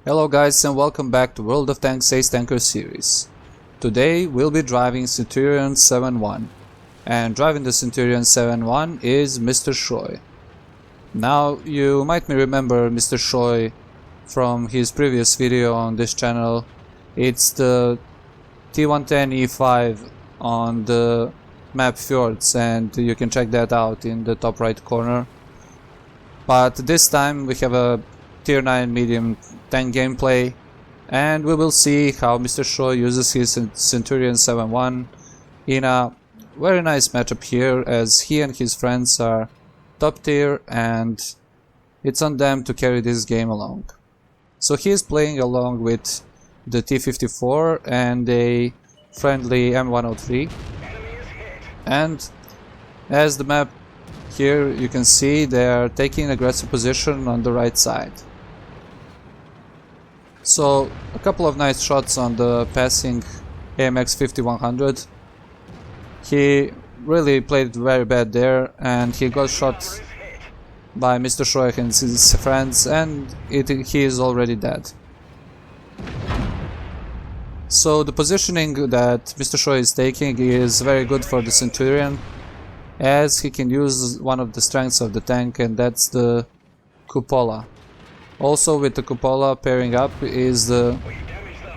Hello guys and welcome back to World of Tanks Ace Tanker series. Today we'll be driving Centrion 7.1, and driving the Centrion 7.1 is mrshoy. Now you might remember mrshoy from his previous video on this channel. It's the T110E5 on the map Fjords, and you can check that out in the top right corner. But this time we have a tier 9 medium tank gameplay, and we will see how mrshoy uses his Centrion 7.1 in a very nice matchup here, as he and his friends are top tier and it's on them to carry this game along. So he is playing along with the T54 and a friendly M103, and as the map here you can see they are taking aggressive position on the right side. So a couple of nice shots on the passing AMX 5100. He really played very bad there, and he got shot by mrshoy and his friends, and he is already dead. So the positioning that mrshoy is taking is very good for the Centurion, as he can use one of the strengths of the tank, and that's the cupola. Also with the cupola pairing up is the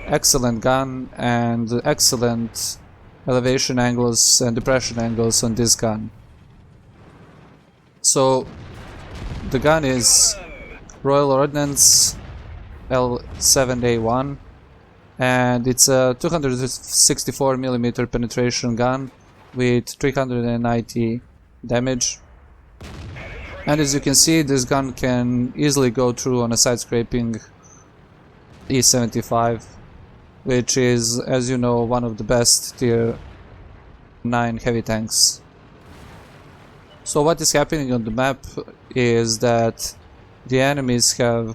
excellent gun and excellent elevation angles and depression angles on this gun. So the gun is Royal Ordnance L7A1, and it's a 264mm penetration gun with 390 damage. And as you can see, this gun can easily go through on a side-scraping E75, which is, as you know, one of the best tier 9 heavy tanks. So what is happening on the map is that the enemies have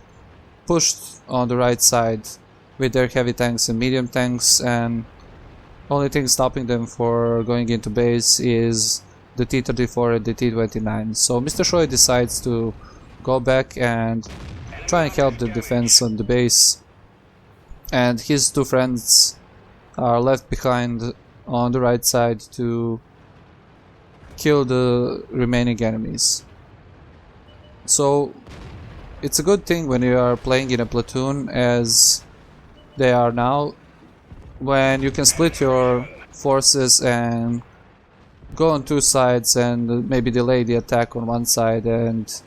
pushed on the right side with their heavy tanks and medium tanks, and only thing stopping them for going into base is the T34 and the T29. So mrshoy decides to go back and try and help the defense on the base, and his two friends are left behind on the right side to kill the remaining enemies. So it's a good thing when you are playing in a platoon, as they are now, when you can split your forces and go on two sides and maybe delay the attack on one side and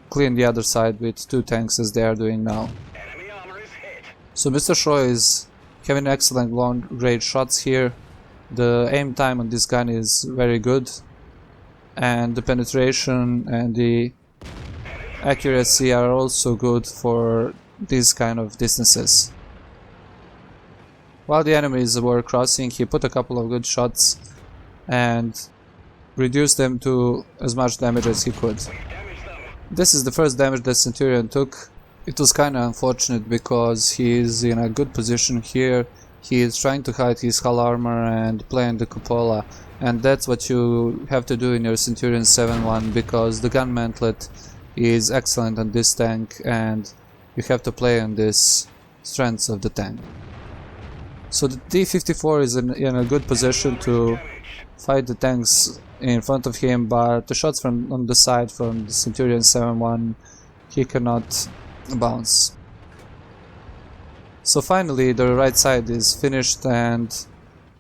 clean the other side with two tanks, as they are doing now. So mrshoy is having excellent long range shots here. The aim time on this gun is very good, and the penetration and the accuracy are also good for these kind of distances. While the enemies were crossing, he put a couple of good shots and reduced them to as much damage as he could. This is the first damage that Centurion took. It was kinda unfortunate because he is in a good position here. He is trying to hide his hull armor and playing the cupola, and that's what you have to do in your Centurion 7.1, because the gun mantlet is excellent on this tank and you have to play on this strengths of the tank. So the T54 is in a good position to fight the tanks in front of him, but the shots from on the side from the Centurion 7.1 he cannot bounce. So finally the right side is finished, and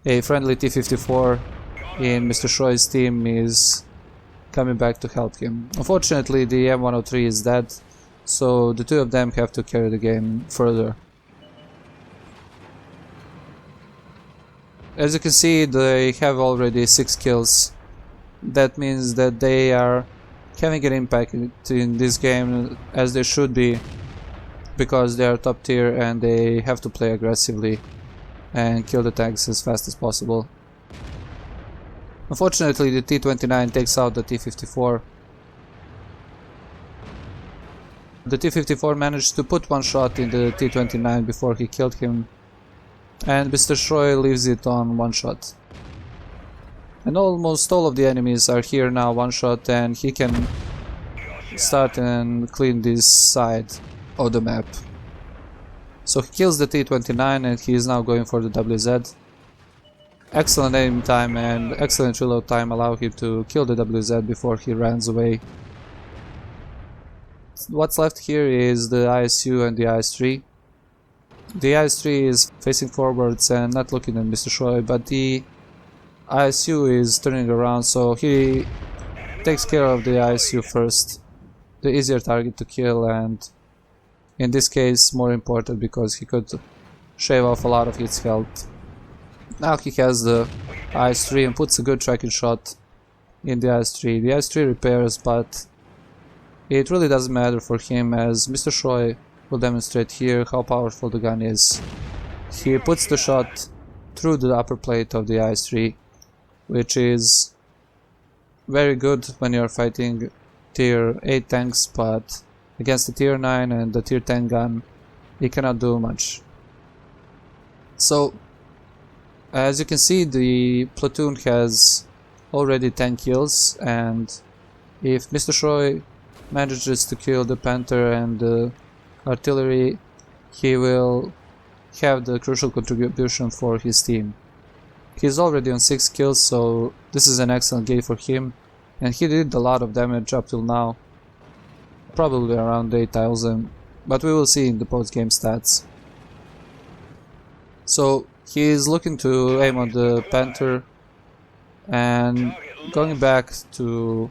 a friendly T54 in mrshoy's team is coming back to help him. Unfortunately the M103 is dead, so the two of them have to carry the game further. As you can see, they have already 6 kills. That means that they are having an impact in this game, as they should be, because they are top tier and they have to play aggressively and kill the tanks as fast as possible. Unfortunately the T29 takes out the T54. The T54 managed to put one shot in the T29 before he killed him, and mrshoy leaves it on one shot. And almost all of the enemies are here now one shot, and he can start and clean this side of the map. So he kills the T-29 and he is now going for the WZ. Excellent aim time and excellent reload time allow him to kill the WZ before he runs away. What's left here is the ISU and the IS-3. The IS-3 is facing forwards and not looking at mrshoy, but the ISU is turning around, so he takes care of the ISU first. The easier target to kill, and in this case more important because he could shave off a lot of its health. Now he has the IS-3 and puts a good tracking shot in the IS-3. The IS-3 repairs, but it really doesn't matter for him, as mrshoy will demonstrate here how powerful the gun is. He puts the shot through the upper plate of the IS-3, which is very good when you're fighting tier 8 tanks, but against the tier 9 and the tier 10 gun, he cannot do much. So, as you can see, the platoon has already 10 kills, and if mrshoy manages to kill the Panther and the artillery, he will have the crucial contribution for his team. He's already on 6 kills, so this is an excellent game for him, and he did a lot of damage up till now, probably around 8,000, but we will see in the post-game stats. So he is looking to aim on the Panther and going back to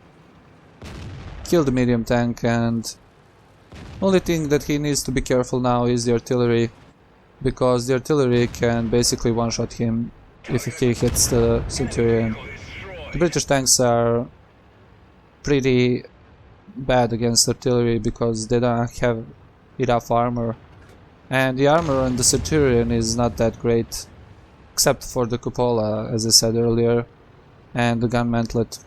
kill the medium tank, and only thing that he needs to be careful now is the artillery, because the artillery can basically one-shot him if he hits the Centrion. The British tanks are pretty bad against artillery because they don't have enough armor, and the armor on the Centurion is not that great, except for the cupola, as I said earlier, and the gun mantlet.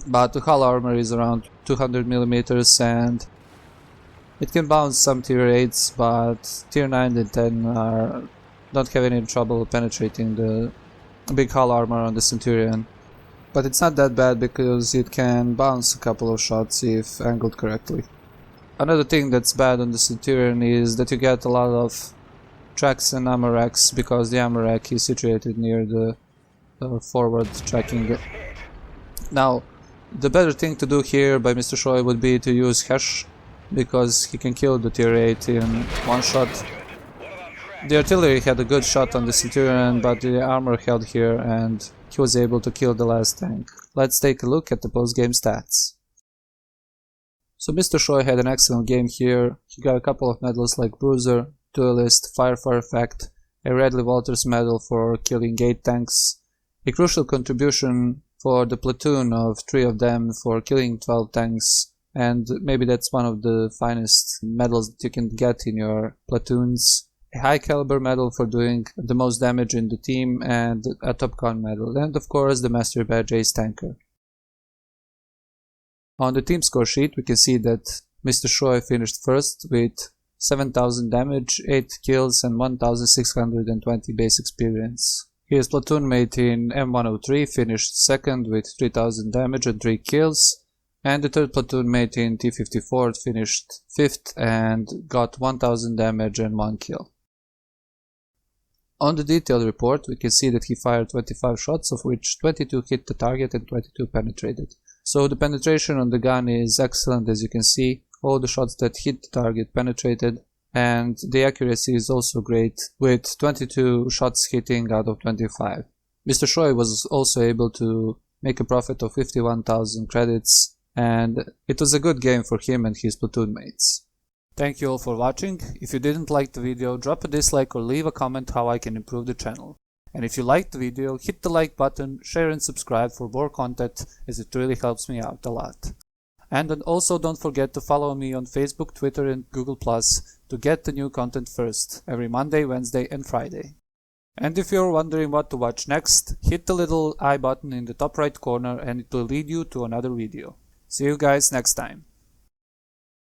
But the hull armor is around 200mm, and it can bounce some tier 8s, but tier 9 and 10 don't have any trouble penetrating the big hull armor on the Centurion. But it's not that bad because it can bounce a couple of shots if angled correctly. Another thing that's bad on the Centurion is that you get a lot of tracks and ammo racks, because the ammo rack is situated near the forward tracking. Now, the better thing to do here by mrshoy would be to use Hesh, because he can kill the tier 8 in one shot. The artillery had a good shot on the Centurion, but the armor held here and he was able to kill the last tank. Let's take a look at the post-game stats. So mrshoy had an excellent game here. He got a couple of medals like Bruiser, Duelist, Firefighter Effect, a Radley Walters medal for killing 8 tanks, a crucial contribution for the platoon of 3 of them for killing 12 tanks, and maybe that's one of the finest medals that you can get in your platoons. A high caliber medal for doing the most damage in the team, and a Top Gun medal, and of course the Mastery Badge Ace Tanker. On the team score sheet we can see that mrshoy finished first with 7,000 damage, 8 kills and 1,620 base experience. His platoon mate in M103 finished second with 3,000 damage and 3 kills, and the third platoon mate in T-54 finished 5th and got 1,000 damage and 1 kill. On the detailed report we can see that he fired 25 shots, of which 22 hit the target and 22 penetrated. So the penetration on the gun is excellent, as you can see. All the shots that hit the target penetrated, and the accuracy is also great, with 22 shots hitting out of 25. mrshoy was also able to make a profit of 51,000 credits, and it was a good game for him and his platoon mates. Thank you all for watching. If you didn't like the video, drop a dislike or leave a comment how I can improve the channel. And if you liked the video, hit the like button, share and subscribe for more content, as it really helps me out a lot. And also don't forget to follow me on Facebook, Twitter and Google Plus to get the new content first, every Monday, Wednesday and Friday. And if you're wondering what to watch next, hit the little I button in the top right corner and it will lead you to another video. See you guys next time.